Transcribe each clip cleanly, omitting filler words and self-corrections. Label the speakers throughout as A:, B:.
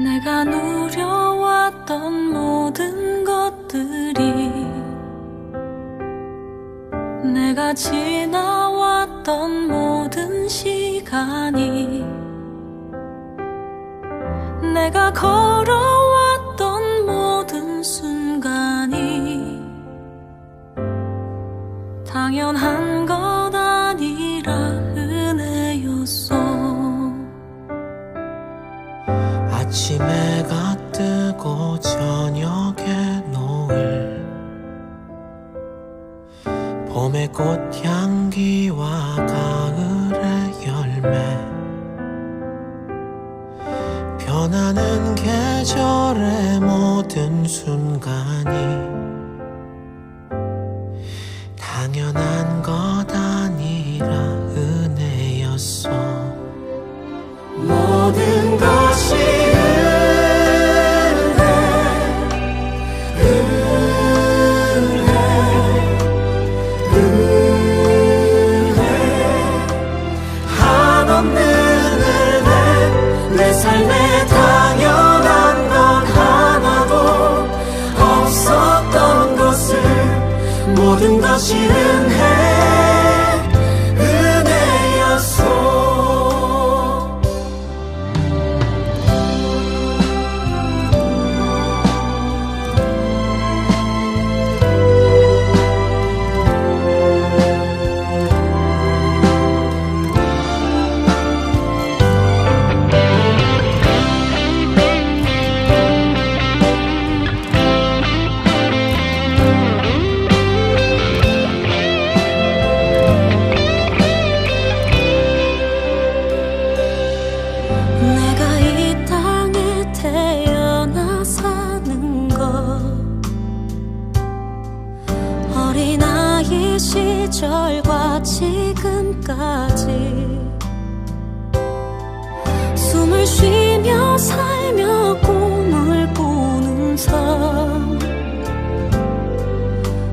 A: 내가 누려왔던 모든 것들이, 내가 지나왔던 모든 시간이, 내가 걸어왔던 모든 순간이 당연한 것 아니라 은혜였어.
B: 아침에 해가 뜨고 저녁에 노을, 봄의 꽃향기와 가을의 열매, 변하는 계절의 모든 순간이 당연한 것 아니라 은혜였어. 모든 것이 한없는 은혜, 내 삶에 당연한 건 하나도 없었던 것을, 모든 것이 은혜였어. 시절과 지금까지 숨을 쉬며 살며 꿈을 꾸는 삶,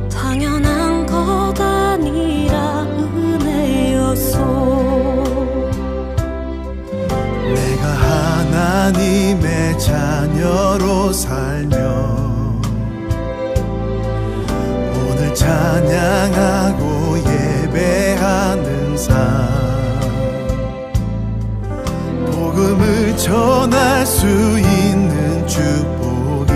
B: 당연한 것 아니라 은혜였어.
C: 내가 하나님의 자녀로 살며 오늘 찬양하고 예배하는 삶, 복음을 전할 수 있는 축복이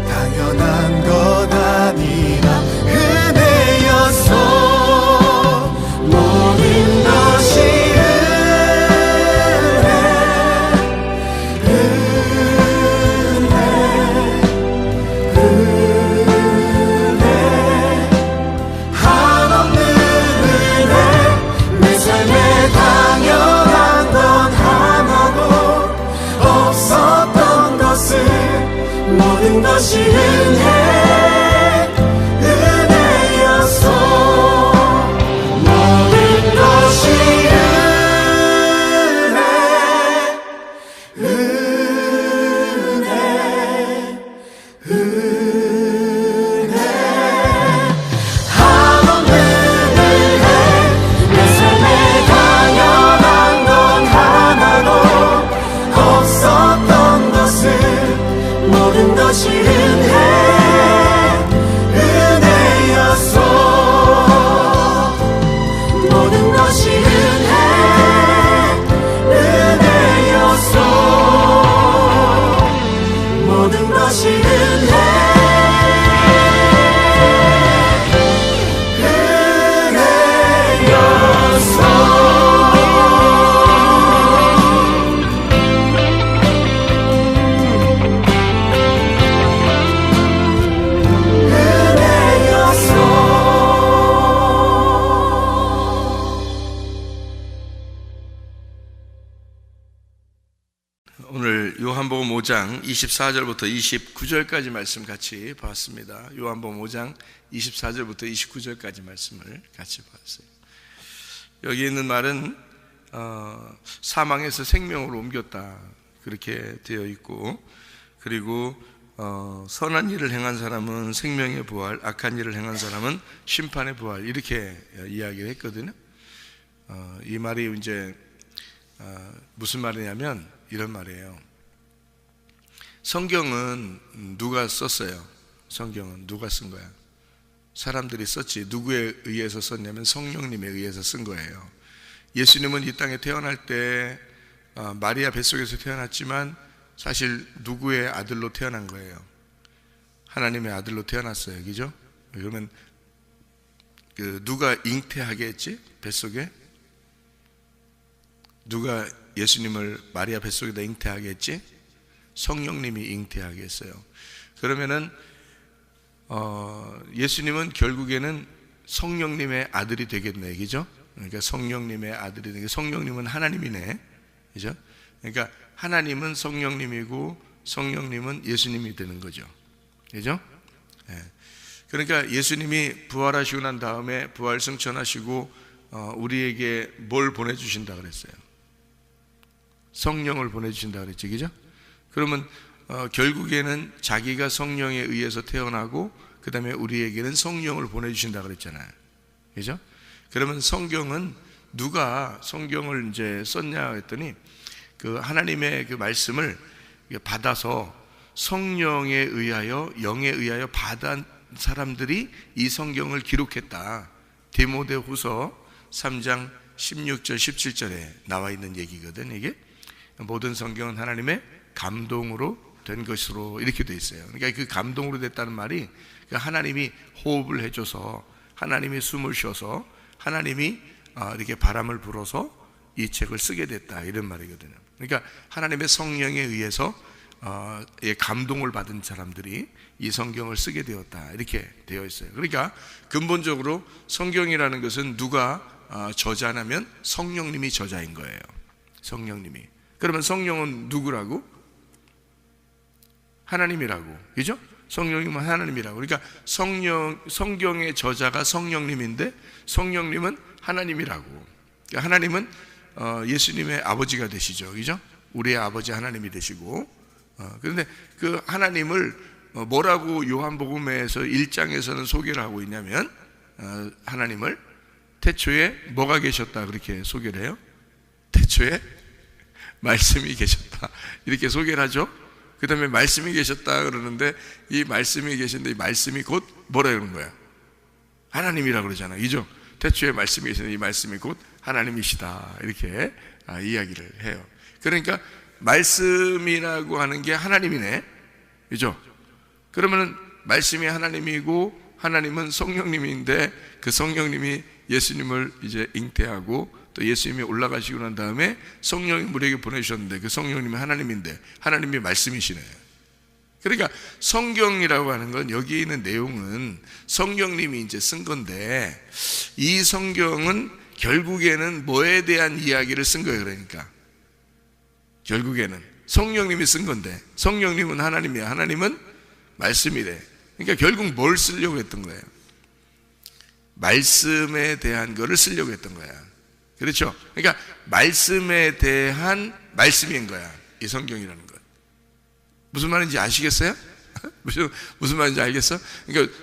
C: 당연한 것 아니라 은혜였어. 모든 것이 모든 것이 은혜였어. 모든 것이 은혜. 한없는 은혜, 내 삶에 당연한 건 하나도 없었던 것을, 모든 것이 은혜였어. 모든 것이 은혜였어. 모든 것이 은혜였어.
D: 오늘 요한복음 5장 24절부터 29절까지 말씀 같이 봤습니다. 요한복음 5장 24절부터 29절까지 말씀을 같이 봤어요. 여기 있는 말은 사망에서 생명으로 옮겼다, 그렇게 되어 있고, 그리고 선한 일을 행한 사람은 생명의 부활, 악한 일을 행한 사람은 심판의 부활, 이렇게 이야기를 했거든요. 이 말이 이제 무슨 말이냐면 이런 말이에요. 성경은 누가 썼어요? 성경은 누가 쓴 거야? 사람들이 썼지. 누구에 의해서 썼냐면 성령님에 의해서 쓴 거예요. 예수님은 이 땅에 태어날 때 마리아 뱃속에서 태어났지만 사실 누구의 아들로 태어난 거예요? 하나님의 아들로 태어났어요. 그죠? 그러면 누가 잉태하게 했지? 뱃속에? 누가 예수님을 마리아 뱃속에다 잉태하게 했지? 성령님이 잉태하게 했어요. 그러면은 예수님은 결국에는 성령님의 아들이 되겠네, 그죠? 그러니까 성령님의 아들이 되게, 성령님은 하나님이네, 그죠? 그러니까 하나님은 성령님이고 성령님은 예수님이 되는 거죠, 그죠? 네. 그러니까 예수님이 부활하시고 난 다음에 부활 승천하시고 우리에게 뭘 보내주신다 그랬어요? 성령을 보내주신다 그랬지, 그죠? 그러면 결국에는 자기가 성령에 의해서 태어나고 그 다음에 우리에게는 성령을 보내주신다 그랬잖아요, 그죠? 그러면 성경은 누가 성경을 이제 썼냐 했더니 그 하나님의 그 말씀을 받아서 성령에 의하여, 영에 의하여 받은 사람들이 이 성경을 기록했다. 디모데후서 3장 16절 17절에 나와 있는 얘기거든. 이게 모든 성경은 하나님의 감동으로 된 것으로 이렇게 돼 있어요. 그러니까 그 감동으로 됐다는 말이 하나님이 호흡을 해줘서, 하나님이 숨을 쉬어서, 하나님이 이렇게 바람을 불어서 이 책을 쓰게 됐다, 이런 말이거든요. 그러니까 하나님의 성령에 의해서 감동을 받은 사람들이 이 성경을 쓰게 되었다, 이렇게 되어 있어요. 그러니까 근본적으로 성경이라는 것은 누가 저자냐면 성령님이 저자인 거예요. 성령님이. 그러면 성령은 누구라고? 하나님이라고, 그죠? 성령님은 하나님이라고. 그러니까 성경의 저자가 성령님인데 성령님은 하나님이라고. 그러니까 하나님은 예수님의 아버지가 되시죠, 그죠? 우리의 아버지 하나님이 되시고, 그런데 그 하나님을 뭐라고 요한복음에서 1장에서는 소개를 하고 있냐면 하나님을 태초에 뭐가 계셨다 그렇게 소개를 해요? 태초에 말씀이 계셨다 이렇게 소개를 하죠. 그 다음에 말씀이 계셨다 그러는데 이 말씀이 계신데 이 말씀이 곧 뭐라 그러는 거야? 하나님이라고 그러잖아요, 그죠? 태초에 말씀이 계신데 이 말씀이 곧 하나님이시다, 이렇게 이야기를 해요. 그러니까 말씀이라고 하는 게 하나님이네, 그죠? 그러면은 말씀이 하나님이고 하나님은 성령님인데 그 성령님이 예수님을 이제 잉태하고 또 예수님이 올라가시고 난 다음에 성령이 우리에게 보내주셨는데 그 성령님이 하나님인데 하나님이 말씀이시네. 그러니까 성경이라고 하는 건 여기 있는 내용은 성령님이 이제 쓴 건데 이 성경은 결국에는 뭐에 대한 이야기를 쓴 거예요. 그러니까 결국에는 성령님이 쓴 건데 성령님은 하나님이야, 하나님은 말씀이래. 그러니까 결국 뭘 쓰려고 했던 거예요? 말씀에 대한 거를 쓰려고 했던 거야, 그렇죠? 그러니까 말씀에 대한 말씀인 거야, 이 성경이라는 것. 무슨 말인지 아시겠어요? 무슨 말인지 알겠어? 그러니까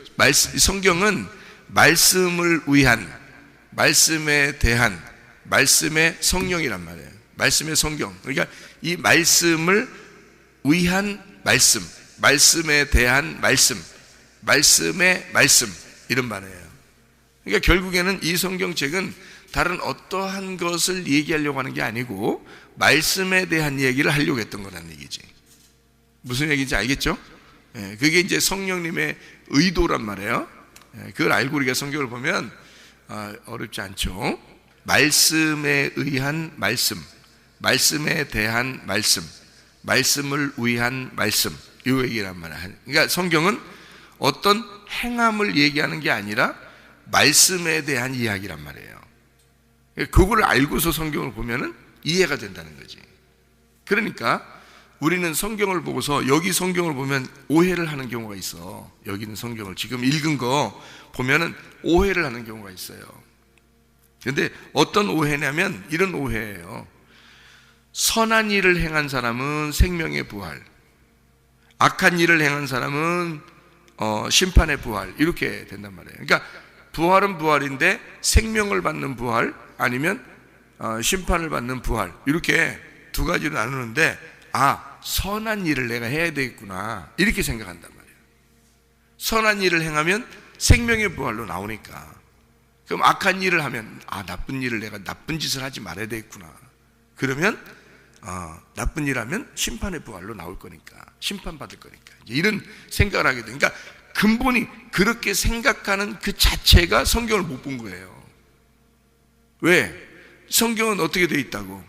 D: 성경은 말씀을 위한, 말씀에 대한, 말씀의 성령이란 말이에요. 말씀의 성경. 그러니까 이 말씀을 위한 말씀, 말씀에 대한 말씀, 말씀의 말씀, 이런 말이에요. 그러니까 결국에는 이 성경책은 다른 어떠한 것을 얘기하려고 하는 게 아니고 말씀에 대한 얘기를 하려고 했던 거라는 얘기지. 무슨 얘기인지 알겠죠? 그게 이제 성령님의 의도란 말이에요. 그걸 알고 우리가 성경을 보면 어렵지 않죠. 말씀에 의한 말씀, 말씀에 대한 말씀, 말씀을 위한 말씀, 이 얘기란 말이야. 그러니까 성경은 어떤 행함을 얘기하는 게 아니라 말씀에 대한 이야기란 말이에요. 그걸 알고서 성경을 보면은 이해가 된다는 거지. 그러니까 우리는 성경을 보고서 여기 성경을 보면 오해를 하는 경우가 있어. 여기는 성경을 지금 읽은 거 보면은 오해를 하는 경우가 있어요. 그런데 어떤 오해냐면 이런 오해예요. 선한 일을 행한 사람은 생명의 부활, 악한 일을 행한 사람은 심판의 부활, 이렇게 된단 말이에요. 그러니까 부활은 부활인데 생명을 받는 부활, 아니면 심판을 받는 부활, 이렇게 두 가지로 나누는데, 선한 일을 내가 해야 되겠구나, 이렇게 생각한단 말이에요. 선한 일을 행하면 생명의 부활로 나오니까. 그럼 악한 일을 하면 나쁜 일을, 내가 나쁜 짓을 하지 말아야 되겠구나. 그러면 나쁜 일 하면 심판의 부활로 나올 거니까, 심판받을 거니까, 이런 생각을 하게 돼. 그러니까 근본이 그렇게 생각하는 그 자체가 성경을 못 본 거예요. 왜? 성경은 어떻게 되어 있다고?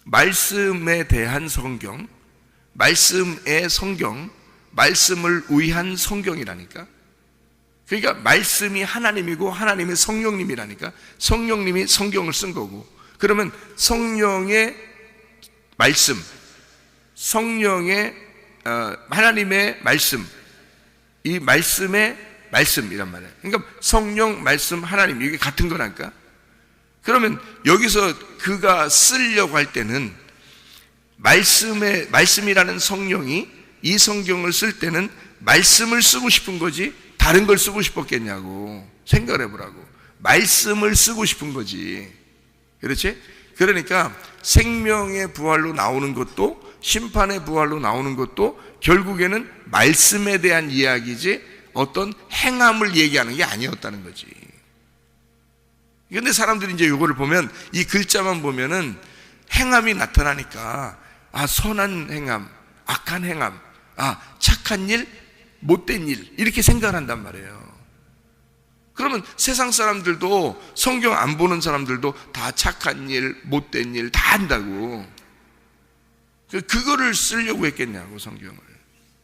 D: 말씀에 대한 성경, 말씀의 성경, 말씀을 위한 성경이라니까. 그러니까 말씀이 하나님이고 하나님이 성령님이라니까. 성령님이 성경을 쓴 거고, 그러면 성령의 말씀, 성령의 하나님의 말씀, 이 말씀의 말씀이란 말이에요. 그러니까 성령, 말씀, 하나님, 이게 같은 거라니까. 그러면 여기서 그가 쓰려고 할 때는 말씀이라는 성령이 이 성경을 쓸 때는 말씀을 쓰고 싶은 거지 다른 걸 쓰고 싶었겠냐고 생각을 해보라고. 말씀을 쓰고 싶은 거지. 그렇지? 그러니까 생명의 부활로 나오는 것도 심판의 부활로 나오는 것도 결국에는 말씀에 대한 이야기지 어떤 행함을 얘기하는 게 아니었다는 거지. 그런데 사람들이 이제 이거를 보면, 이 글자만 보면은 행함이 나타나니까 선한 행함, 악한 행함, 착한 일, 못된 일, 이렇게 생각을 한단 말이에요. 그러면 세상 사람들도, 성경 안 보는 사람들도 다 착한 일, 못된 일 다 한다고. 그거를 쓰려고 했겠냐고, 성경을.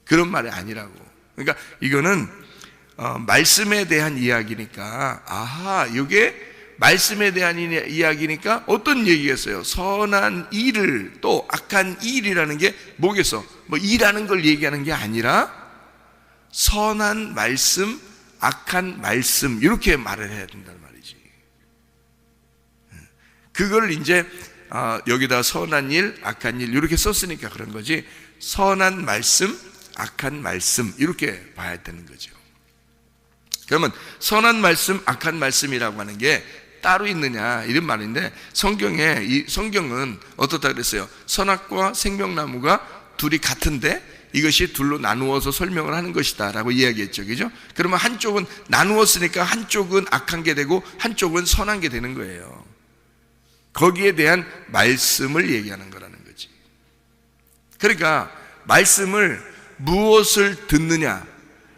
D: 그런 말이 아니라고. 그러니까 이거는 말씀에 대한 이야기니까, 이게 말씀에 대한 이야기니까 어떤 얘기겠어요? 선한 일을, 또 악한 일이라는 게 뭐겠어? 뭐 일하는 걸 얘기하는 게 아니라 선한 말씀, 악한 말씀, 이렇게 말을 해야 된단 말이지. 그걸 이제 여기다 선한 일, 악한 일 이렇게 썼으니까 그런 거지, 선한 말씀, 악한 말씀 이렇게 봐야 되는 거죠. 그러면 선한 말씀, 악한 말씀이라고 하는 게 따로 있느냐, 이런 말인데, 성경은 어떻다 그랬어요? 선악과 생명나무가 둘이 같은데 이것이 둘로 나누어서 설명을 하는 것이다 라고 이야기했죠. 그죠? 그러면 한쪽은 나누었으니까 한쪽은 악한 게 되고 한쪽은 선한 게 되는 거예요. 거기에 대한 말씀을 얘기하는 거라는 거지. 그러니까 말씀을 무엇을 듣느냐,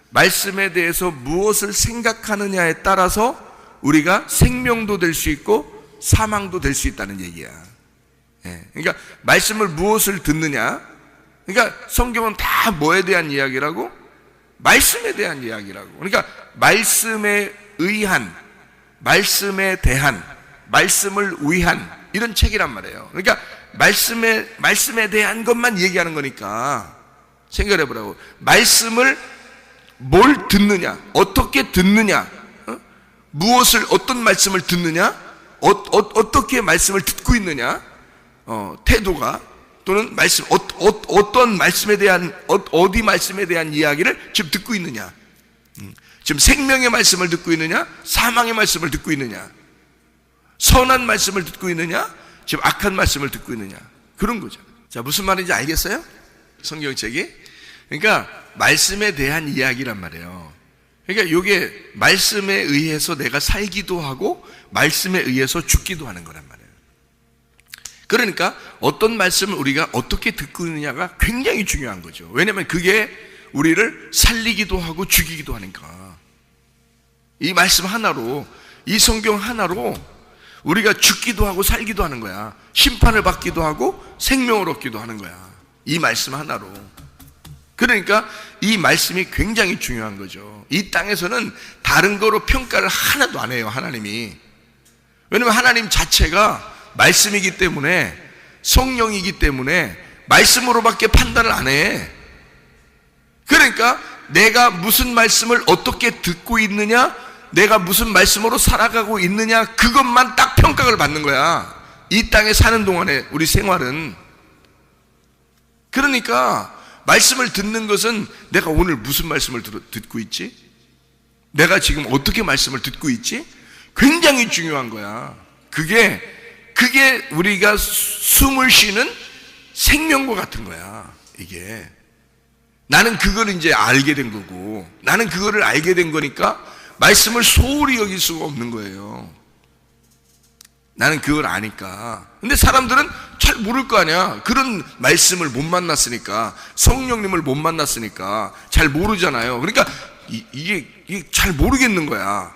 D: 말씀에 대해서 무엇을 생각하느냐에 따라서 우리가 생명도 될 수 있고 사망도 될 수 있다는 얘기야. 그러니까 말씀을 무엇을 듣느냐, 그러니까 성경은 다 뭐에 대한 이야기라고? 말씀에 대한 이야기라고. 그러니까 말씀에 의한, 말씀에 대한, 말씀을 위한 이런 책이란 말이에요. 그러니까 말씀에 대한 것만 얘기하는 거니까 생각해 보라고. 말씀을 뭘 듣느냐, 어떻게 듣느냐, 무엇을, 어떤 말씀을 듣느냐, 어떻게 말씀을 듣고 있느냐, 태도가, 또는 말씀, 어떤 말씀에 대한, 어디 말씀에 대한 이야기를 지금 듣고 있느냐, 지금 생명의 말씀을 듣고 있느냐, 사망의 말씀을 듣고 있느냐, 선한 말씀을 듣고 있느냐, 지금 악한 말씀을 듣고 있느냐, 그런 거죠. 자, 무슨 말인지 알겠어요? 성경책이. 그러니까 말씀에 대한 이야기란 말이에요. 그러니까 이게 말씀에 의해서 내가 살기도 하고 말씀에 의해서 죽기도 하는 거란 말이에요. 그러니까 어떤 말씀을 우리가 어떻게 듣고 있느냐가 굉장히 중요한 거죠. 왜냐하면 그게 우리를 살리기도 하고 죽이기도 하니까. 이 말씀 하나로, 이 성경 하나로 우리가 죽기도 하고 살기도 하는 거야. 심판을 받기도 하고 생명을 얻기도 하는 거야. 이 말씀 하나로. 그러니까 이 말씀이 굉장히 중요한 거죠. 이 땅에서는 다른 거로 평가를 하나도 안 해요, 하나님이. 왜냐면 하나님 자체가 말씀이기 때문에, 성령이기 때문에 말씀으로밖에 판단을 안 해. 그러니까 내가 무슨 말씀을 어떻게 듣고 있느냐, 내가 무슨 말씀으로 살아가고 있느냐, 그것만 딱 평가를 받는 거야, 이 땅에 사는 동안에 우리 생활은. 그러니까 말씀을 듣는 것은 내가 오늘 무슨 말씀을 듣고 있지? 내가 지금 어떻게 말씀을 듣고 있지? 굉장히 중요한 거야. 그게 그게 우리가 숨을 쉬는 생명과 같은 거야. 이게 나는 그걸 이제 알게 된 거고, 나는 그거를 알게 된 거니까 말씀을 소홀히 여길 수가 없는 거예요. 나는 그걸 아니까. 근데 사람들은 잘 모를 거 아니야. 그런 말씀을 못 만났으니까, 성령님을 못 만났으니까 잘 모르잖아요. 그러니까 이게 잘 모르겠는 거야.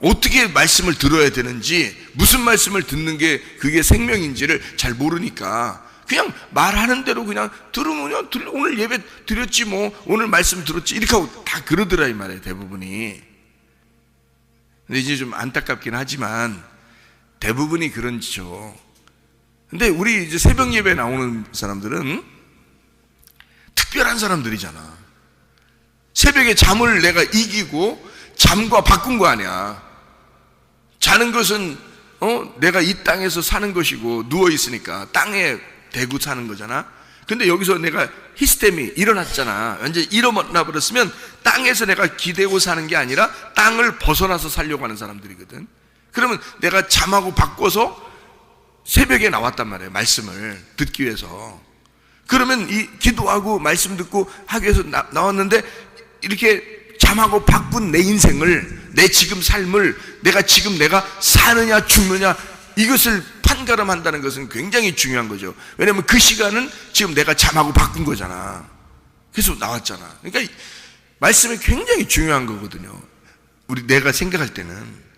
D: 어떻게 말씀을 들어야 되는지, 무슨 말씀을 듣는 게 그게 생명인지를 잘 모르니까 그냥 말하는 대로 그냥 들으면 오늘 예배 드렸지 뭐, 오늘 말씀 들었지, 이렇게 하고 다 그러더라 이 말이에요, 대부분이. 근데 이제 좀 안타깝긴 하지만 대부분이 그런지죠. 근데 우리 이제 새벽 예배 나오는 사람들은 특별한 사람들이잖아. 새벽에 잠을 내가 이기고 잠과 바꾼 거 아니야. 자는 것은 내가 이 땅에서 사는 것이고, 누워 있으니까 땅에 대고 사는 거잖아. 근데 여기서 내가 히스템이 일어났잖아. 완전히 일어나 버렸으면 땅에서 내가 기대고 사는 게 아니라 땅을 벗어나서 살려고 하는 사람들이거든. 그러면 내가 잠하고 바꿔서 새벽에 나왔단 말이에요, 말씀을 듣기 위해서. 그러면 이 기도하고 말씀 듣고 하기 위해서 나왔는데, 이렇게 잠하고 바꾼 내 인생을, 내 지금 삶을 내가 사느냐 죽느냐, 이것을 판가름한다는 것은 굉장히 중요한 거죠. 왜냐하면 그 시간은 지금 내가 잠하고 바꾼 거잖아. 그래서 나왔잖아. 그러니까 말씀이 굉장히 중요한 거거든요, 내가 생각할 때는.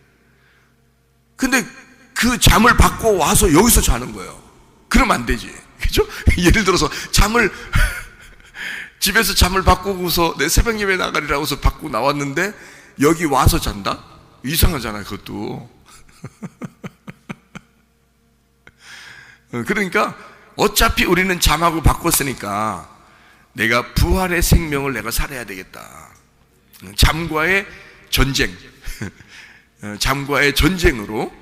D: 근데 그 잠을 바꿔 와서 여기서 자는 거예요. 그러면 안 되지, 그죠? 예를 들어서 집에서 잠을 바꾸고서 내 새벽 예배 나가리라고 해서 바꾸고 나왔는데 여기 와서 잔다? 이상하잖아요, 그것도. 그러니까 어차피 우리는 잠하고 바꿨으니까 내가 부활의 생명을 내가 살아야 되겠다. 잠과의 전쟁, 잠과의 전쟁으로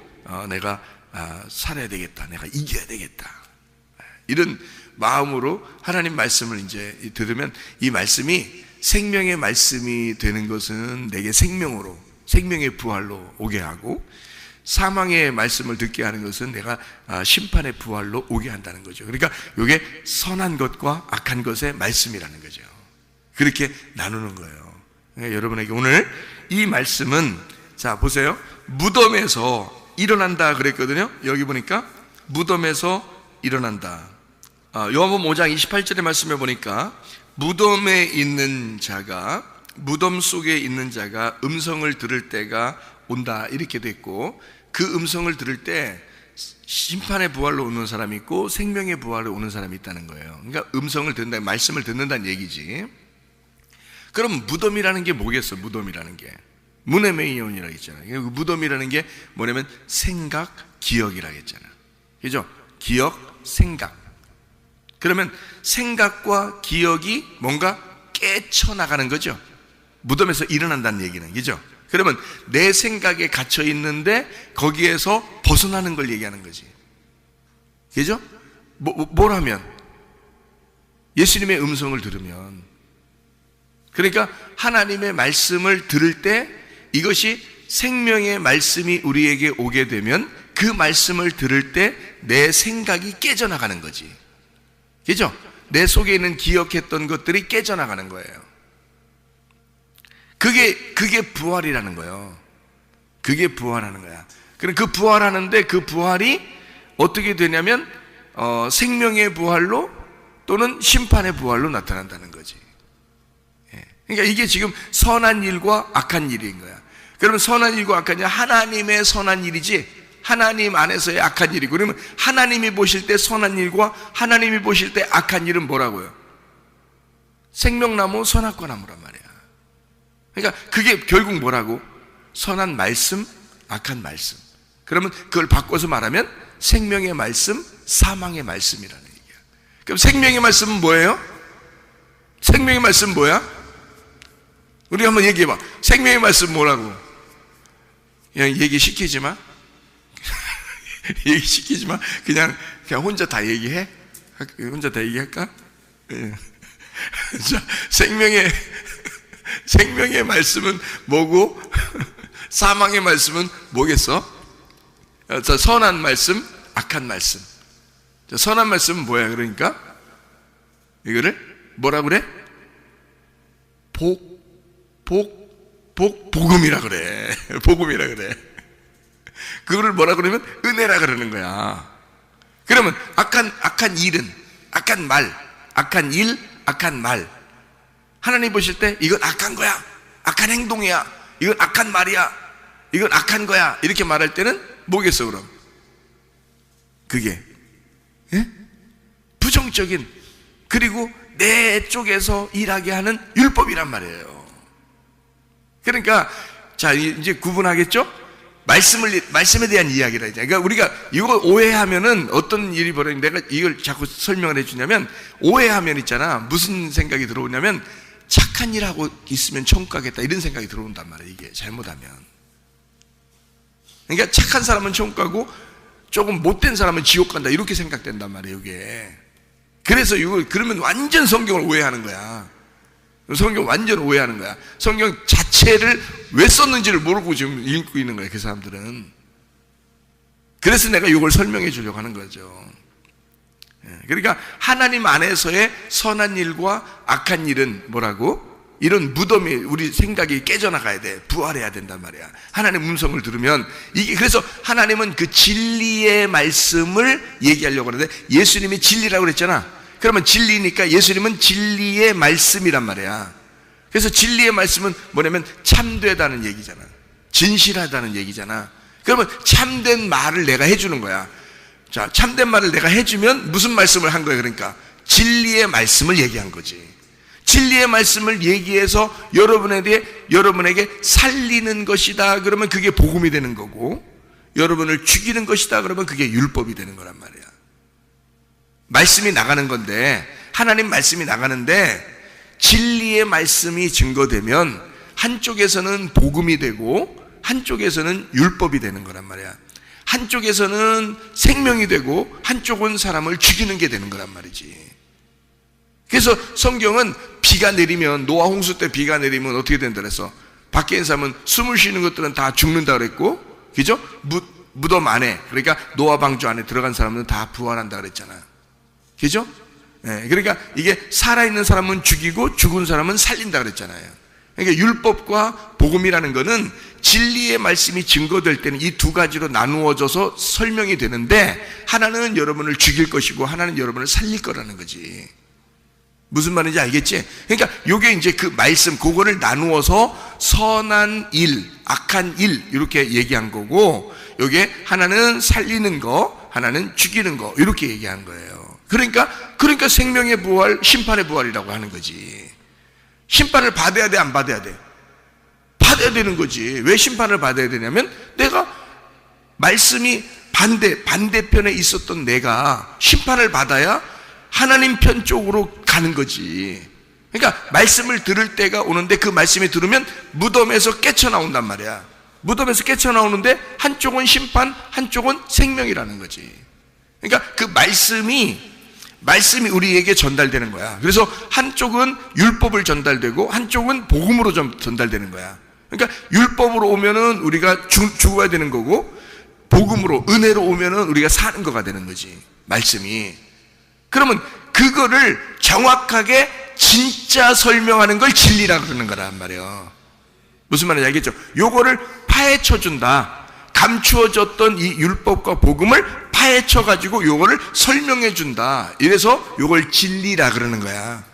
D: 내가 살아야 되겠다. 내가 이겨야 되겠다. 이런 마음으로 하나님 말씀을 이제 들으면, 이 말씀이 생명의 말씀이 되는 것은 내게 생명으로, 생명의 부활로 오게 하고, 사망의 말씀을 듣게 하는 것은 내가 심판의 부활로 오게 한다는 거죠. 그러니까 이게 선한 것과 악한 것의 말씀이라는 거죠. 그렇게 나누는 거예요. 그러니까 여러분에게 오늘 이 말씀은, 자 보세요, 무덤에서 일어난다 그랬거든요. 여기 보니까 무덤에서 일어난다. 요한복음 5장 28절의 말씀에 보니까 무덤에 있는 자가, 무덤 속에 있는 자가 음성을 들을 때가 온다, 이렇게 됐고, 그 음성을 들을 때 심판의 부활로 오는 사람이 있고 생명의 부활로 오는 사람이 있다는 거예요. 그러니까 음성을 듣는다, 말씀을 듣는다는 얘기지. 그럼 무덤이라는 게 뭐겠어? 무덤이라는 게 무네메이온이라고 했잖아요. 무덤이라는 게 뭐냐면 생각, 기억이라고 했잖아, 그죠? 기억, 생각. 그러면 생각과 기억이 뭔가 깨쳐나가는 거죠. 무덤에서 일어난다는 얘기는, 그죠? 그러면 내 생각에 갇혀 있는데 거기에서 벗어나는 걸 얘기하는 거지, 그죠? 뭘 하면? 예수님의 음성을 들으면. 그러니까 하나님의 말씀을 들을 때 이것이 생명의 말씀이 우리에게 오게 되면 그 말씀을 들을 때 내 생각이 깨져나가는 거지, 그죠? 내 속에 있는 기억했던 것들이 깨져나가는 거예요. 그게 부활이라는 거예요. 그게 부활하는 거야. 그럼 그 부활하는데 그 부활이 어떻게 되냐면 생명의 부활로 또는 심판의 부활로 나타난다는 거지. 그러니까 이게 지금 선한 일과 악한 일인 거야. 그러면 선한 일과 악한 일, 하나님의 선한 일이지 하나님 안에서의 악한 일이고, 그러면 하나님이 보실 때 선한 일과 하나님이 보실 때 악한 일은 뭐라고요? 생명나무, 선악과 나무란 말이야. 그러니까 그게 결국 뭐라고? 선한 말씀, 악한 말씀. 그러면 그걸 바꿔서 말하면 생명의 말씀, 사망의 말씀이라는 얘기야. 그럼 생명의 말씀은 뭐예요? 생명의 말씀은 뭐야? 우리 한번 얘기해봐. 생명의 말씀은 뭐라고? 그냥 얘기시키지 마. 얘기시키지 마. 그냥 혼자 다 얘기해? 혼자 다 얘기할까? 예. 자, 생명의 말씀은 뭐고 사망의 말씀은 뭐겠어? 자, 선한 말씀, 악한 말씀. 선한 말씀은 뭐야? 그러니까 이거를 뭐라 그래? 복음이라 그래. 복음이라 그래. 그거를 뭐라 그러면 은혜라 그러는 거야. 그러면 악한 일은, 악한 말, 악한 일, 악한 말, 하나님 보실 때 이건 악한 거야, 악한 행동이야, 이건 악한 말이야, 이건 악한 거야, 이렇게 말할 때는 뭐겠어? 그럼 그게 부정적인, 그리고 내 쪽에서 일하게 하는 율법이란 말이에요. 그러니까 자, 이제 구분하겠죠? 말씀에 대한 이야기라. 그러니까 우리가 이거 오해하면은 어떤 일이 벌어지면, 내가 이걸 자꾸 설명을 해주냐면, 오해하면 있잖아, 무슨 생각이 들어오냐면 착한 일 하고 있으면 천국 가겠다, 이런 생각이 들어온단 말이에요. 이게 잘못하면. 그러니까 착한 사람은 천국 가고 조금 못된 사람은 지옥 간다, 이렇게 생각된단 말이에요, 이게. 그래서 이거 그러면 완전 성경을 오해하는 거야. 성경 완전 오해하는 거야. 성경 자체를 왜 썼는지를 모르고 지금 읽고 있는 거예요, 그 사람들은. 그래서 내가 이걸 설명해 주려고 하는 거죠. 그러니까 하나님 안에서의 선한 일과 악한 일은 뭐라고? 이런 무덤이 우리 생각이 깨져나가야 돼. 부활해야 된단 말이야. 하나님의 음성을 들으면 이게. 그래서 하나님은 그 진리의 말씀을 얘기하려고 하는데, 예수님이 진리라고 그랬잖아. 그러면 진리니까 예수님은 진리의 말씀이란 말이야. 그래서 진리의 말씀은 뭐냐면 참되다는 얘기잖아, 진실하다는 얘기잖아. 그러면 참된 말을 내가 해주는 거야. 자, 참된 말을 내가 해주면 무슨 말씀을 한 거야? 그러니까 진리의 말씀을 얘기한 거지. 진리의 말씀을 얘기해서 여러분에게 살리는 것이다, 그러면 그게 복음이 되는 거고, 여러분을 죽이는 것이다, 그러면 그게 율법이 되는 거란 말이야. 말씀이 나가는 건데, 하나님 말씀이 나가는데, 진리의 말씀이 증거되면 한쪽에서는 복음이 되고 한쪽에서는 율법이 되는 거란 말이야. 한쪽에서는 생명이 되고 한쪽은 사람을 죽이는 게 되는 거란 말이지. 그래서 성경은 비가 내리면, 노아 홍수 때 비가 내리면 어떻게 된다 그랬어? 밖에 있는 사람은, 숨을 쉬는 것들은 다 죽는다 그랬고, 그죠? 무덤 안에, 그러니까 노아 방주 안에 들어간 사람은 다 부활한다 그랬잖아. 그죠? 그러니까 이게 살아있는 사람은 죽이고 죽은 사람은 살린다 그랬잖아요. 그러니까 율법과 복음이라는 거는 진리의 말씀이 증거될 때는 이 두 가지로 나누어져서 설명이 되는데, 하나는 여러분을 죽일 것이고 하나는 여러분을 살릴 거라는 거지. 무슨 말인지 알겠지? 그러니까 요게 이제 그 말씀, 그거를 나누어서 선한 일, 악한 일, 이렇게 얘기한 거고, 요게 하나는 살리는 거, 하나는 죽이는 거, 이렇게 얘기한 거예요. 그러니까 생명의 부활, 심판의 부활이라고 하는 거지. 심판을 받아야 돼, 안 받아야 돼? 받아야 되는 거지. 왜 심판을 받아야 되냐면, 내가 말씀이 반대편에 있었던 내가 심판을 받아야 하나님 편 쪽으로 가는 거지. 그러니까 말씀을 들을 때가 오는데, 그 말씀이 들으면 무덤에서 깨쳐나온단 말이야. 무덤에서 깨쳐나오는데 한쪽은 심판, 한쪽은 생명이라는 거지. 그러니까 그 말씀이 우리에게 전달되는 거야. 그래서 한쪽은 율법을 전달되고 한쪽은 복음으로 전달되는 거야. 그러니까 율법으로 오면은 우리가 죽어야 되는 거고, 복음으로, 은혜로 오면은 우리가 사는 거가 되는 거지, 말씀이. 그러면 그거를 정확하게 진짜 설명하는 걸 진리라고 그러는 거란 말이에요. 무슨 말인지 알겠죠? 요거를 파헤쳐준다. 감추어졌던 이 율법과 복음을 파헤쳐가지고 요거를 설명해준다. 이래서 요걸 진리라 그러는 거야.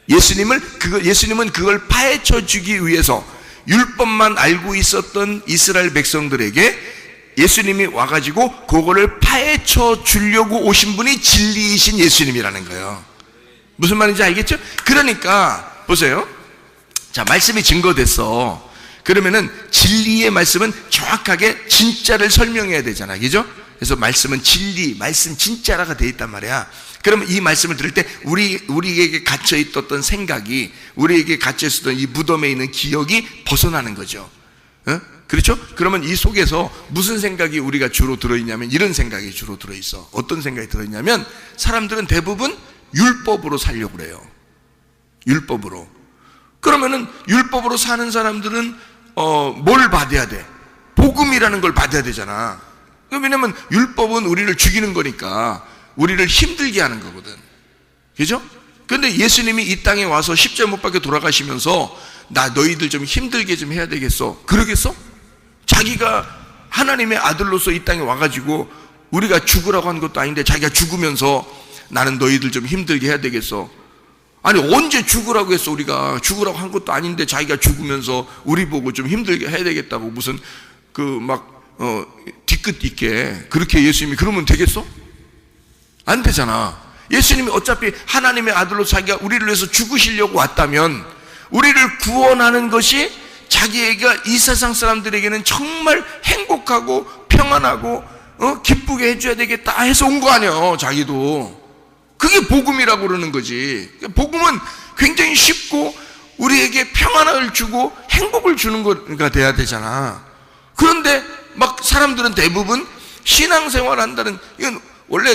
D: 예수님은 그걸 파헤쳐주기 위해서 율법만 알고 있었던 이스라엘 백성들에게 예수님이 와가지고 그거를 파헤쳐 주려고 오신 분이 진리이신 예수님이라는 거예요. 무슨 말인지 알겠죠? 그러니까 보세요. 자, 말씀이 증거됐어. 그러면은 진리의 말씀은 정확하게 진짜를 설명해야 되잖아, 그죠? 그래서 말씀은 진리, 말씀 진짜라가 돼 있단 말이야. 그러면 이 말씀을 들을 때 우리에게 갇혀 있었던 생각이, 우리에게 갇혀 있었던 이 무덤에 있는 기억이 벗어나는 거죠. 그렇죠? 그러면 이 속에서 무슨 생각이 우리가 주로 들어있냐면, 이런 생각이 주로 들어있어. 어떤 생각이 들어있냐면, 사람들은 대부분 율법으로 살려고 그래요. 율법으로. 그러면은 율법으로 사는 사람들은 뭘 받아야 돼? 복음이라는 걸 받아야 되잖아. 왜냐면 율법은 우리를 죽이는 거니까 우리를 힘들게 하는 거거든. 그죠? 근데 예수님이 이 땅에 와서 십자가 못 박혀 돌아가시면서 나 너희들 좀 힘들게 좀 해야 되겠어. 그러겠어? 자기가 하나님의 아들로서 이 땅에 와가지고 우리가 죽으라고 한 것도 아닌데 자기가 죽으면서 나는 너희들 좀 힘들게 해야 되겠어. 아니 언제 죽으라고 했어. 우리가 죽으라고 한 것도 아닌데 자기가 죽으면서 우리 보고 좀 힘들게 해야 되겠다고 무슨 뒤끝 있게 그렇게 예수님이 그러면 되겠어? 안 되잖아. 예수님이 어차피 하나님의 아들로 자기가 우리를 위해서 죽으시려고 왔다면 우리를 구원하는 것이 자기가 이 세상 사람들에게는 정말 행복하고 평안하고 기쁘게 해줘야 되겠다 해서 온 거 아니야. 자기도 그게 복음이라고 그러는 거지. 복음은 굉장히 쉽고 우리에게 평안을 주고 행복을 주는 거가 돼야 되잖아. 그런데 막 사람들은 대부분 신앙생활 한다는, 이건 원래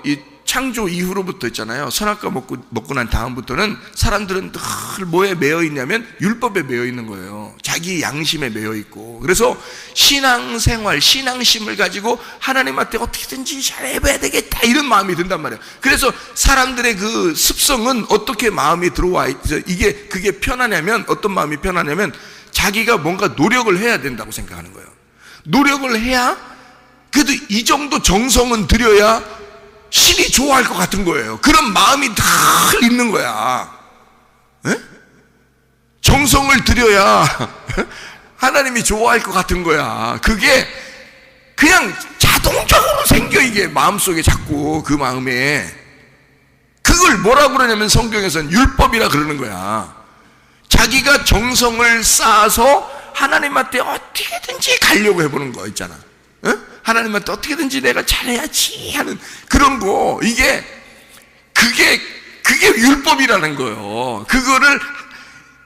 D: 이 창조 이후로부터 있잖아요. 선악과 먹고 난 다음부터는 사람들은 늘 뭐에 매여 있냐면 율법에 매여 있는 거예요. 자기 양심에 매여 있고. 그래서 신앙생활, 신앙심을 가지고 하나님한테 어떻게든지 잘해봐야 되겠다 이런 마음이 든단 말이에요. 그래서 사람들의 그 습성은 어떻게 마음이 들어와 있죠. 그게 편하냐면, 어떤 마음이 편하냐면 자기가 뭔가 노력을 해야 된다고 생각하는 거예요. 노력을 해야, 그래도 이 정도 정성은 들여야 신이 좋아할 것 같은 거예요. 그런 마음이 다 있는 거야. 에? 정성을 들여야 하나님이 좋아할 것 같은 거야. 그게 그냥 자동적으로 생겨. 이게 마음속에 자꾸 그 마음에. 그걸 뭐라고 그러냐면 성경에서는 율법이라 그러는 거야. 자기가 정성을 쌓아서 하나님한테 어떻게든지 가려고 해보는 거 있잖아. 하나님한테 어떻게든지 내가 잘해야지 하는 그런 거. 그게 율법이라는 거예요. 그거를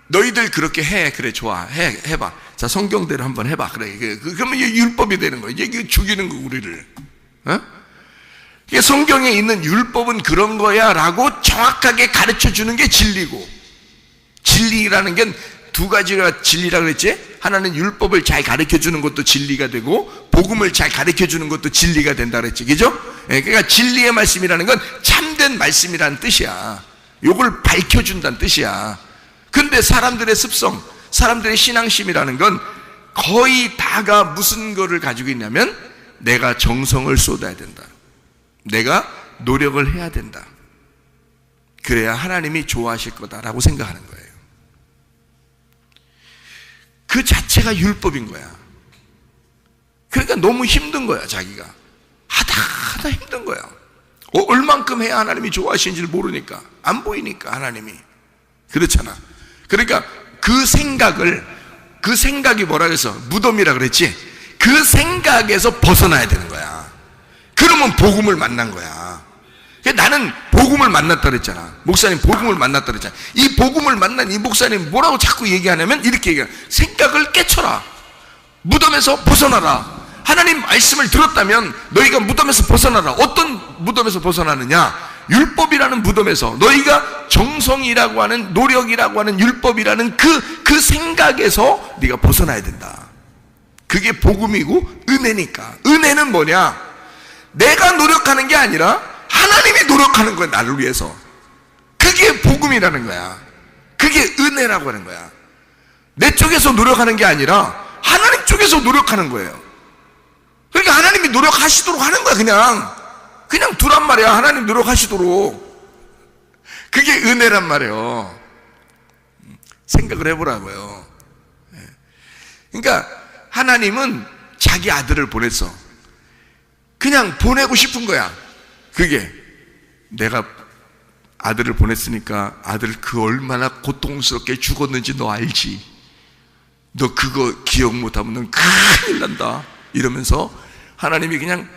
D: 너희들 그렇게 해. 그래, 좋아. 해봐. 자, 성경대로 한번 해봐. 그래. 그러면 이게 율법이 되는 거예요. 이게 죽이는 거, 우리를. 이게 성경에 있는 율법은 그런 거야 라고 정확하게 가르쳐 주는 게 진리고, 진리라는 게 두 가지가 진리라고 그랬지? 하나는 율법을 잘 가르쳐 주는 것도 진리가 되고 복음을 잘 가르쳐 주는 것도 진리가 된다 그랬지. 그죠? 그러니까 진리의 말씀이라는 건 참된 말씀이라는 뜻이야. 요걸 밝혀 준다는 뜻이야. 근데 사람들의 습성, 사람들의 신앙심이라는 건 거의 다가 무슨 거를 가지고 있냐면 내가 정성을 쏟아야 된다. 내가 노력을 해야 된다. 그래야 하나님이 좋아하실 거다라고 생각하는 거예요. 그 자체가 율법인 거야. 그러니까 너무 힘든 거야. 자기가 하다 힘든 거야. 얼만큼 해야 하나님이 좋아하시는지를 모르니까, 안 보이니까 하나님이. 그렇잖아. 그러니까 그 생각이 뭐라 그래서 무덤이라 그랬지. 그 생각에서 벗어나야 되는 거야. 그러면 복음을 만난 거야. 나는 복음을 만났다 그랬잖아. 목사님 복음을 만났다 그랬잖아. 이 복음을 만난 이 목사님 뭐라고 자꾸 얘기하냐면 이렇게 얘기해. 생각을 깨쳐라. 무덤에서 벗어나라. 하나님 말씀을 들었다면 너희가 무덤에서 벗어나라. 어떤 무덤에서 벗어나느냐? 율법이라는 무덤에서, 너희가 정성이라고 하는, 노력이라고 하는 율법이라는 그 생각에서 네가 벗어나야 된다. 그게 복음이고 은혜니까. 은혜는 뭐냐? 내가 노력하는 게 아니라 하나님이 노력하는 거야. 나를 위해서. 그게 복음이라는 거야. 그게 은혜라고 하는 거야. 내 쪽에서 노력하는 게 아니라 하나님 쪽에서 노력하는 거예요. 그러니까 하나님이 노력하시도록 하는 거야. 그냥 두란 말이야. 하나님 노력하시도록. 그게 은혜란 말이에요. 생각을 해보라고요. 그러니까 하나님은 자기 아들을 보냈어. 그냥 보내고 싶은 거야. 그게 내가 아들을 보냈으니까 아들 그 얼마나 고통스럽게 죽었는지 너 알지? 너 그거 기억 못하면 넌 큰일 난다. 이러면서 하나님이 그냥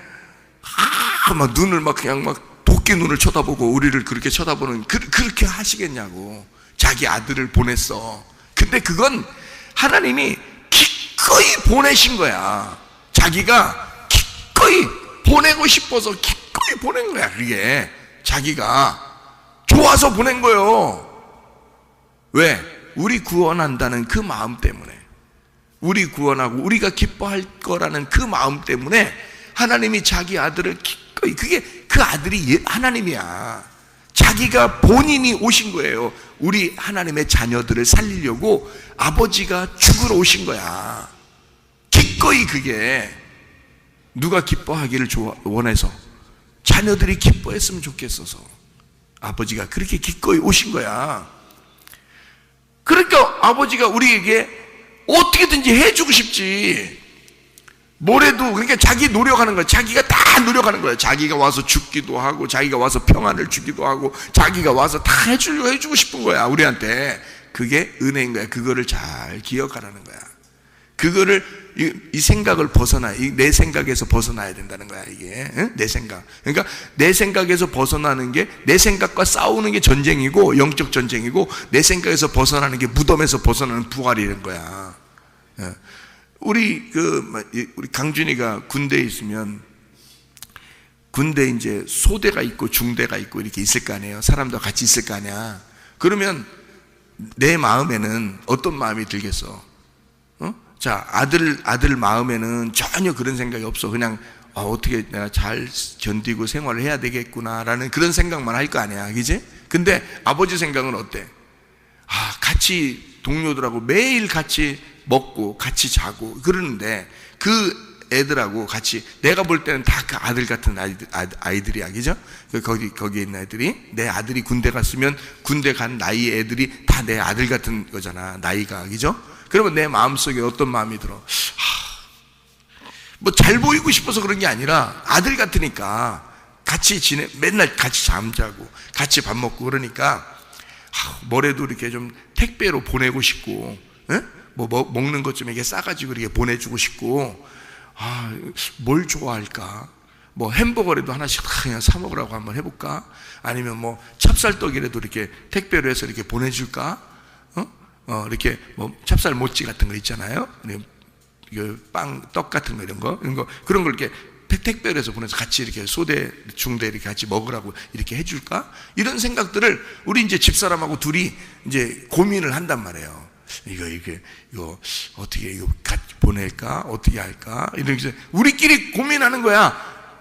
D: 막 눈을 막 그냥 막 도끼 눈을 쳐다보고 우리를 그렇게 쳐다보는, 그렇게 하시겠냐고. 자기 아들을 보냈어. 근데 그건 하나님이 기꺼이 보내신 거야. 자기가 기꺼이 보내고 싶어서 기꺼이 보낸 거야. 그게 자기가 좋아서 보낸 거예요. 왜? 우리 구원한다는 그 마음 때문에. 우리 구원하고 우리가 기뻐할 거라는 그 마음 때문에 하나님이 자기 아들을 기꺼이, 그게 그 아들이 하나님이야. 자기가 본인이 오신 거예요. 우리 하나님의 자녀들을 살리려고 아버지가 죽으러 오신 거야. 기꺼이. 그게 누가 기뻐하기를 원해서 자녀들이 기뻐했으면 좋겠어서 아버지가 그렇게 기꺼이 오신 거야. 그러니까 아버지가 우리에게 어떻게든지 해주고 싶지. 뭐래도, 그러니까 자기 노력하는 거야. 자기가 다 노력하는 거야. 자기가 와서 죽기도 하고, 자기가 와서 평안을 주기도 하고, 자기가 와서 다 해주고 싶은 거야, 우리한테. 그게 은혜인 거야. 그거를 잘 기억하라는 거야. 그거를, 이 생각을 내 생각에서 벗어나야 된다는 거야, 이게. 응? 내 생각. 그러니까 내 생각에서 벗어나는 게, 내 생각과 싸우는 게 전쟁이고, 영적 전쟁이고, 내 생각에서 벗어나는 게 무덤에서 벗어나는 부활이라는 거야. 우리 강준이가 군대에 있으면, 군대 이제 소대가 있고 중대가 있고 이렇게 있을 거 아니에요. 사람도 같이 있을 거 아니야. 그러면 내 마음에는 어떤 마음이 들겠어? 자, 아들 마음에는 전혀 그런 생각이 없어. 그냥 어떻게 내가 잘 견디고 생활을 해야 되겠구나라는 그런 생각만 할 거 아니야, 그지? 근데 아버지 생각은 어때? 같이 동료들하고 매일 같이 먹고 같이 자고 그러는데 그 애들하고 같이, 내가 볼 때는 다 그 아들 같은 아이들이야, 그죠? 거기에 있는 애들이, 내 아들이 군대 갔으면 군대 간 나이의 애들이 다 내 아들 같은 거잖아, 나이가, 그죠? 그러면 내 마음속에 어떤 마음이 들어? 뭐 잘 보이고 싶어서 그런 게 아니라 아들 같으니까 같이 맨날 같이 잠자고 같이 밥 먹고 그러니까 뭐래도 이렇게 좀 택배로 보내고 싶고, 뭐 먹는 것 좀 이렇게 싸가지고 이렇게 보내주고 싶고, 뭘 좋아할까? 뭐 햄버거라도 하나씩 그냥 사 먹으라고 한번 해볼까? 아니면 뭐 찹쌀떡이라도 이렇게 택배로 해서 이렇게 보내줄까? 이렇게 뭐 찹쌀 모찌 같은 거 있잖아요. 빵, 떡 같은 거 이런 거 그런 걸 이렇게 택배로 해서 보내서 같이 이렇게 소대, 중대 이렇게 같이 먹으라고 이렇게 해줄까? 이런 생각들을 우리 이제 집사람하고 둘이 이제 고민을 한단 말이에요. 이거 어떻게 이거 같이 보낼까? 어떻게 할까? 이렇게 우리끼리 고민하는 거야.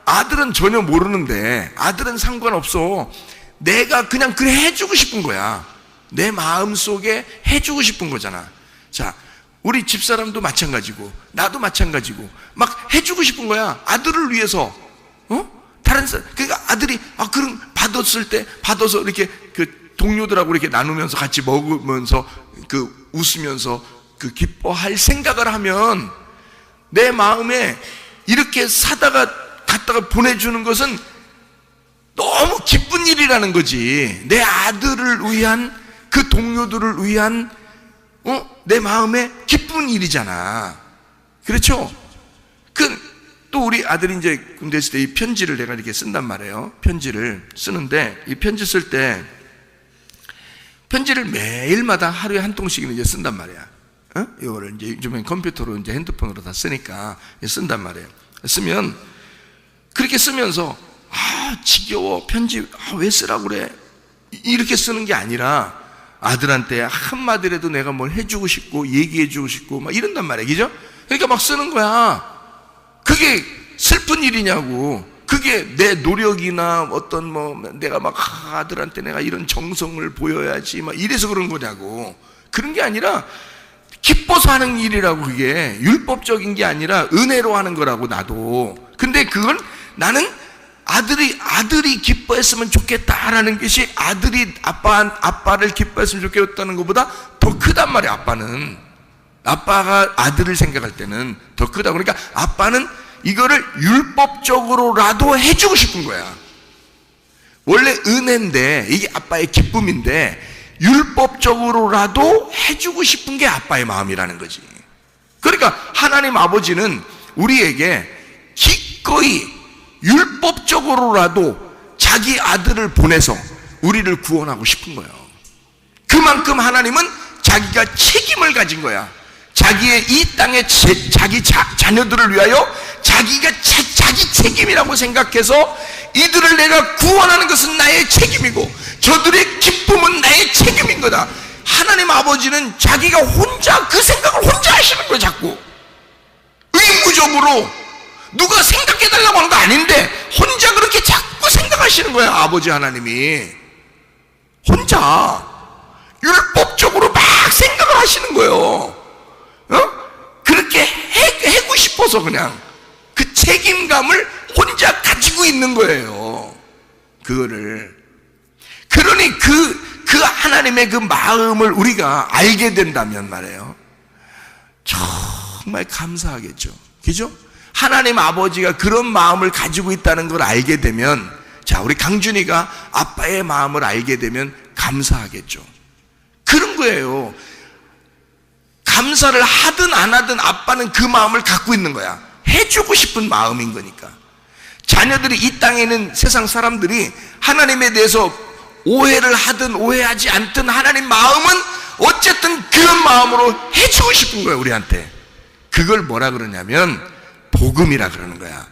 D: 아들은 전혀 모르는데, 아들은 상관없어. 내가 그냥 그래 해주고 싶은 거야. 내 마음 속에 해주고 싶은 거잖아. 자, 우리 집사람도 마찬가지고, 나도 마찬가지고, 막 해주고 싶은 거야. 아들을 위해서. 그러니까 아들이, 그럼 받아서 이렇게 그 동료들하고 이렇게 나누면서 같이 먹으면서 웃으면서 기뻐할 생각을 하면 내 마음에 이렇게 갖다가 보내주는 것은 너무 기쁜 일이라는 거지. 내 아들을 위한, 그 동료들을 위한 내 마음에 기쁜 일이잖아. 그렇죠? 또 우리 아들이 이제 군대 있을 때 이 편지를 내가 이렇게 쓴단 말이에요. 편지를 쓰는데, 이 편지 쓸 때 편지를 매일마다 하루에 한 통씩은 이제 쓴단 말이야. 이거를 이제 요즘엔 컴퓨터로 이제 핸드폰으로 다 쓰니까 쓴단 말이에요. 그렇게 쓰면서 지겨워, 편지 왜 쓰라고 그래, 이렇게 쓰는 게 아니라 아들한테 한마디라도 내가 뭘 해주고 싶고 얘기해주고 싶고 막 이런단 말이야, 그죠? 그러니까 막 쓰는 거야. 그게 슬픈 일이냐고. 그게 내 노력이나 어떤 내가 막 아들한테 내가 이런 정성을 보여야지 막 이래서 그런 거냐고. 그런 게 아니라 기뻐서 하는 일이라고. 그게 율법적인 게 아니라 은혜로 하는 거라고, 나도. 근데 그건 나는 아들이 기뻐했으면 좋겠다라는 것이, 아들이 아빠를 기뻐했으면 좋겠다는 것보다 더 크단 말이야. 아빠가 아들을 생각할 때는 더 크다. 그러니까 아빠는 이거를 율법적으로라도 해주고 싶은 거야. 원래 은혜인데, 이게 아빠의 기쁨인데 율법적으로라도 해주고 싶은 게 아빠의 마음이라는 거지. 그러니까 하나님 아버지는 우리에게 기꺼이 율법적으로라도 자기 아들을 보내서 우리를 구원하고 싶은 거예요. 그만큼 하나님은 자기가 책임을 가진 거야. 자기의 이 땅의 자기 자녀들을 위하여 자기가 자기 책임이라고 생각해서, 이들을 내가 구원하는 것은 나의 책임이고 저들의 기쁨은 나의 책임인 거다. 하나님 아버지 아버지는 자기가 혼자 그 생각을 혼자 하시는 거예요. 자꾸 의무적으로 누가 생각해달라고 하는 거 아닌데 혼자 그렇게 자꾸 생각하시는 거예요. 아버지 하나님이 혼자 율법적으로 막 생각을 하시는 거예요. 그렇게 해고 싶어서 그냥 그 책임감을 혼자 가지고 있는 거예요. 그거를. 그러니 그 하나님의 그 마음을 우리가 알게 된다면 말이에요, 정말 감사하겠죠. 그죠? 하나님 아버지가 그런 마음을 가지고 있다는 걸 알게 되면, 자, 우리 강준이가 아빠의 마음을 알게 되면 감사하겠죠. 그런 거예요. 감사를 하든 안 하든 아빠는 그 마음을 갖고 있는 거야. 해주고 싶은 마음인 거니까. 자녀들이 이 땅에 있는 세상 사람들이 하나님에 대해서 오해를 하든 오해하지 않든 하나님 마음은 어쨌든 그런 마음으로 해주고 싶은 거예요, 우리한테. 그걸 뭐라 그러냐면 복음이라 그러는 거야.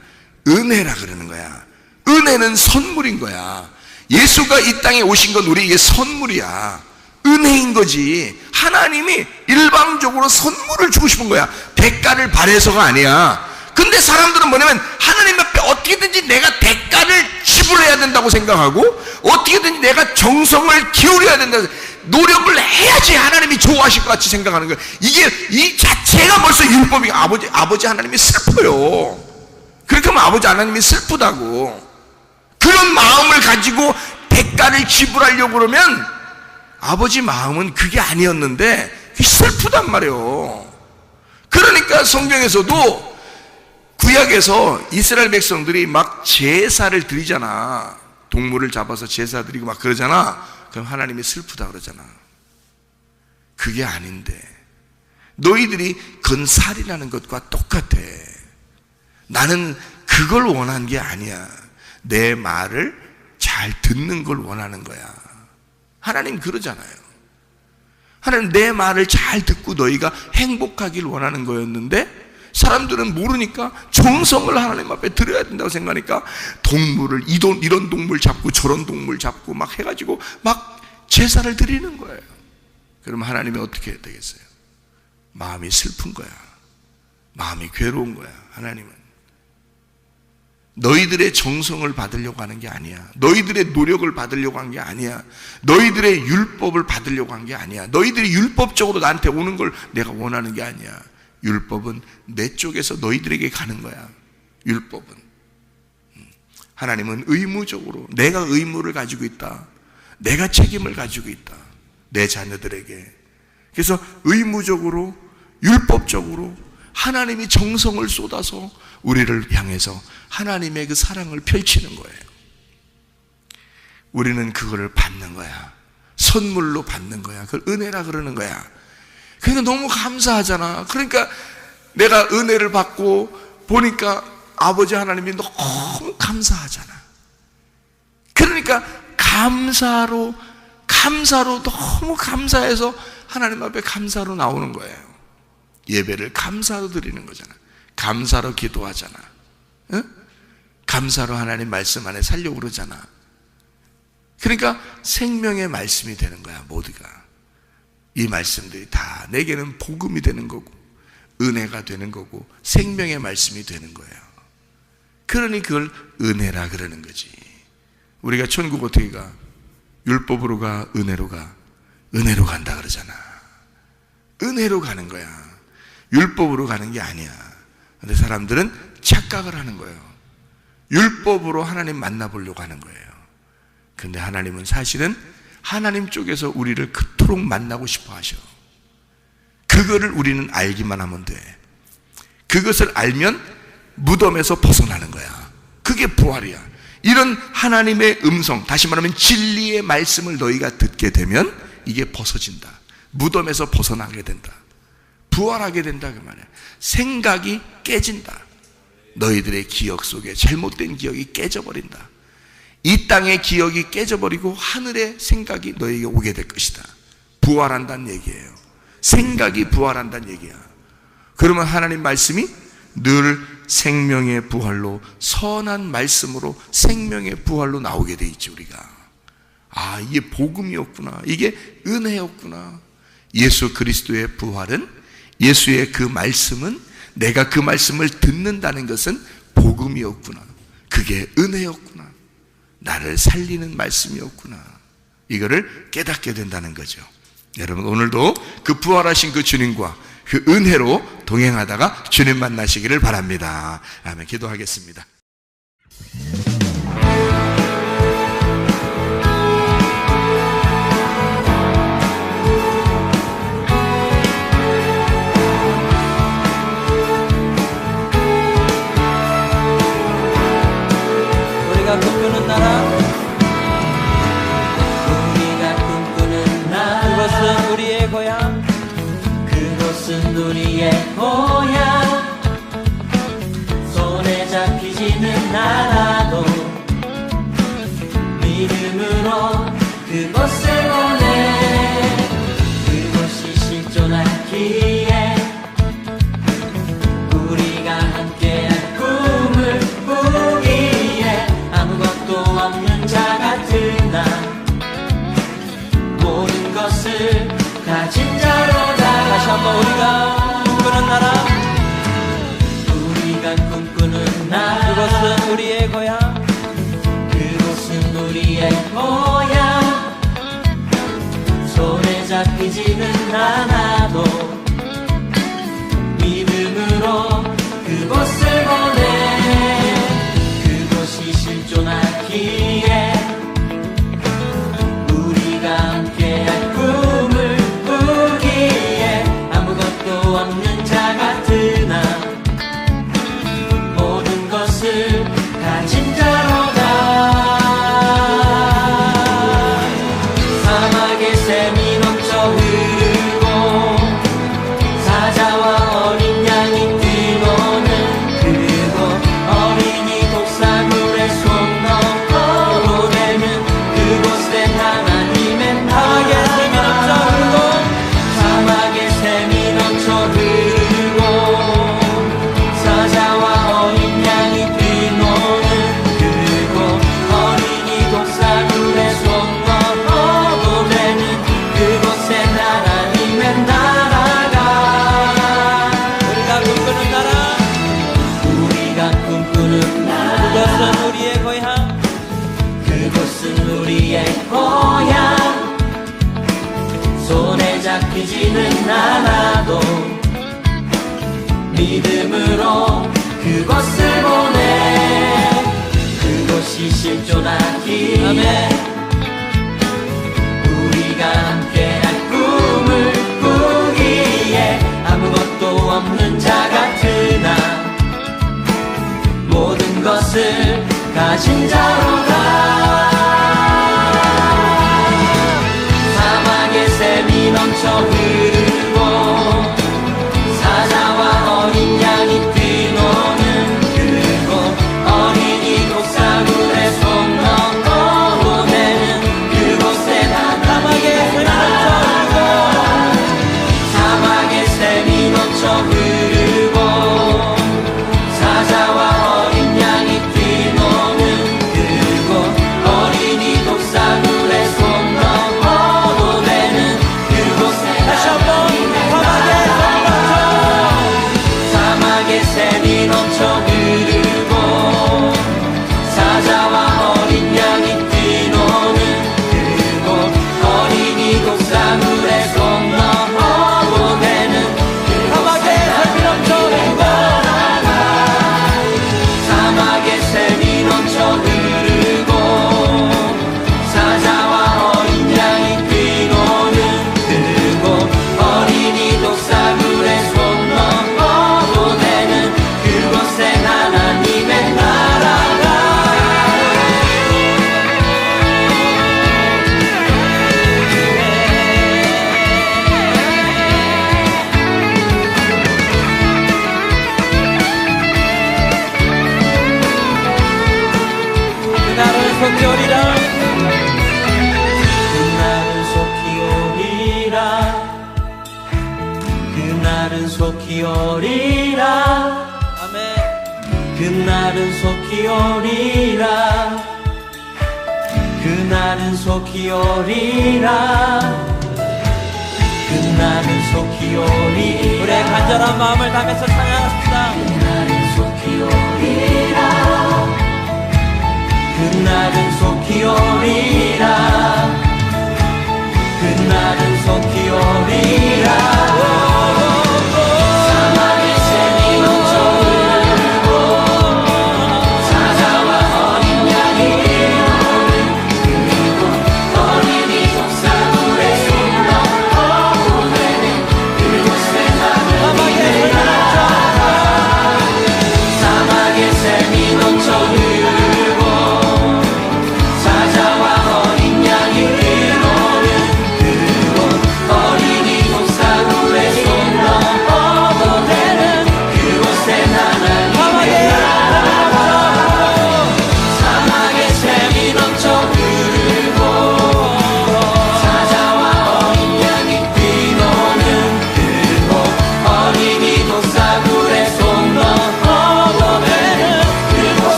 D: 은혜라 그러는 거야. 은혜는 선물인 거야. 예수가 이 땅에 오신 건 우리에게 선물이야. 은혜인 거지. 하나님이 일방적으로 선물을 주고 싶은 거야. 대가를 바래서가 아니야. 근데 사람들은 뭐냐면 하나님 앞에 어떻게든지 내가 대가를 지불해야 된다고 생각하고 어떻게든지 내가 정성을 기울여야 된다, 노력을 해야지 하나님이 좋아하실 것 같이 생각하는 거예요. 이게 이 자체가 벌써 율법이. 아버지 하나님이 슬퍼요. 그렇게 하면 아버지 하나님이 슬프다고. 그런 마음을 가지고 대가를 지불하려고 그러면 아버지 마음은 그게 아니었는데 슬프단 말이에요. 그러니까 성경에서도 구약에서 이스라엘 백성들이 막 제사를 드리잖아. 동물을 잡아서 제사 드리고 막 그러잖아. 그럼 하나님이 슬프다 그러잖아. 그게 아닌데 너희들이 건살이라는 것과 똑같아. 나는 그걸 원한 게 아니야. 내 말을 잘 듣는 걸 원하는 거야. 하나님 그러잖아요. 하나님 내 말을 잘 듣고 너희가 행복하길 원하는 거였는데 사람들은 모르니까 정성을 하나님 앞에 드려야 된다고 생각하니까 동물을 이런 동물 잡고 저런 동물 잡고 막 해가지고 막 제사를 드리는 거예요. 그럼 하나님이 어떻게 해야 되겠어요? 마음이 슬픈 거야. 마음이 괴로운 거야. 하나님은 너희들의 정성을 받으려고 하는 게 아니야. 너희들의 노력을 받으려고 한 게 아니야. 너희들의 율법을 받으려고 한 게 아니야. 너희들이 율법적으로 나한테 오는 걸 내가 원하는 게 아니야. 율법은 내 쪽에서 너희들에게 가는 거야. 율법은. 하나님은 의무적으로 내가 의무를 가지고 있다. 내가 책임을 가지고 있다. 내 자녀들에게. 그래서 의무적으로 율법적으로 하나님이 정성을 쏟아서 우리를 향해서 하나님의 그 사랑을 펼치는 거예요. 우리는 그거를 받는 거야. 선물로 받는 거야. 그걸 은혜라 그러는 거야. 그러니까 너무 감사하잖아. 그러니까 내가 은혜를 받고 보니까 아버지 하나님이 너무 감사하잖아. 그러니까 감사로 너무 감사해서 하나님 앞에 감사로 나오는 거예요. 예배를 감사로 드리는 거잖아. 감사로 기도하잖아. 응? 감사로 하나님 말씀 안에 살려고 그러잖아. 그러니까 생명의 말씀이 되는 거야. 모두가 이 말씀들이 다 내게는 복음이 되는 거고 은혜가 되는 거고 생명의 말씀이 되는 거예요. 그러니 그걸 은혜라 그러는 거지. 우리가 천국 어떻게 가? 율법으로 가? 은혜로 가? 은혜로 간다 그러잖아. 은혜로 가는 거야. 율법으로 가는 게 아니야. 근데 사람들은 착각을 하는 거예요. 율법으로 하나님 만나보려고 하는 거예요. 근데 하나님은 사실은 하나님 쪽에서 우리를 그토록 만나고 싶어 하셔. 그거를 우리는 알기만 하면 돼. 그것을 알면 무덤에서 벗어나는 거야. 그게 부활이야. 이런 하나님의 음성, 다시 말하면 진리의 말씀을 너희가 듣게 되면 이게 벗어진다. 무덤에서 벗어나게 된다. 부활하게 된다 그 말이야. 생각이 깨진다. 너희들의 기억 속에 잘못된 기억이 깨져버린다. 이 땅의 기억이 깨져버리고 하늘의 생각이 너에게 오게 될 것이다. 부활한다는 얘기예요. 생각이 부활한다는 얘기야. 그러면 하나님 말씀이 늘 생명의 부활로, 선한 말씀으로 생명의 부활로 나오게 돼 있지. 우리가 이게 복음이었구나, 이게 은혜였구나, 예수 그리스도의 부활은, 예수의 그 말씀은, 내가 그 말씀을 듣는다는 것은 복음이었구나, 그게 은혜였구나, 나를 살리는 말씀이었구나, 이거를 깨닫게 된다는 거죠. 여러분, 오늘도 그 부활하신 그 주님과 그 은혜로 동행하다가 주님 만나시기를 바랍니다. 아멘. 기도하겠습니다.
E: 우리가 꿈꾸는 나라, 우리가 꿈꾸는 나라, 그것은 우리의 고향, 그곳은 우리의 고향. 손에 잡히지는 않아도 믿음으로 그곳을 보내. 그곳이 실존하기에 우리가 함께한 꿈을 꾸기에 아무것도 없는 자 같은 나, 모든 것을 가진 자로다. 다시 한번 우리가 꿈꾸는 나라, 우리가 꿈꾸는 나라, 그곳은 우리의 고향, 그곳은 우리의 고향. 손에 잡히지는 않아도 믿음으로 그곳을 보내. 그곳이 실존하기에 우리가 함께한 꿈을 꾸기에 아무것도 없는 자 같은 나, 모든 것을 가진 자로다. 사막의 샘이 넘쳐 흐르고 사자와 어린 양이 뛰노는 그곳, 어린이 독사물에 손 넣고 되는 그곳엔 하나님의 나라. 사막의 샘이 넘쳐 흐르고 사자와 어린 양이 뛰노는 그곳, 어린이 독사물에 손 넣고 되는 그곳엔 하나님의 나라가. 우리가 꿈꾸는 나라, 우리가 꿈꾸는 나라, 그곳은 우리의 고향, 그곳은 우리의 고향. 손에 잡히지는 않아도 믿음으로 그곳을 보내. 그곳이 실존하기에 우리가 함께한 꿈을 꾸기에 아무것도 없는 자 같은 나, 모든 것을 가진 자로다. 사막의 샘이 넘쳐 흐르고 사자와 어린 양이 뛰노는 그곳, 어린이 독사물에 손 넣고 되는 그곳에 사막의 사막의 샘이 넘쳐 흐르고 사자와 어린 양이 뛰노는 그곳, 어린이 독사물에 손 넣고 되는 그곳에 다시 한번 사막의 샘이 넘쳐 흐르고 사자와 어린 양이 뛰노는 그곳, 어린이 독사물에 손 넣고 되는 사막의 샘이 넘쳐 흐르고 사막의 샘이 넘쳐 흐르고 사자와 어린 양이 뛰노는 그곳, 어린이 독사물에 손 넣고 되는 그곳엔 하나님의 나라가. 그날은 속히 오리라, 그날은 속히 오리라, 그날은 속히 오리라. 아멘. 그날은 속히 오리라, 그날은 속히 오리라. 그날은 속히 오리. 우리의 간절한 마음을 담아서 찬양합시다. 그날은 속히 오리라. 그날은 속히 오리라.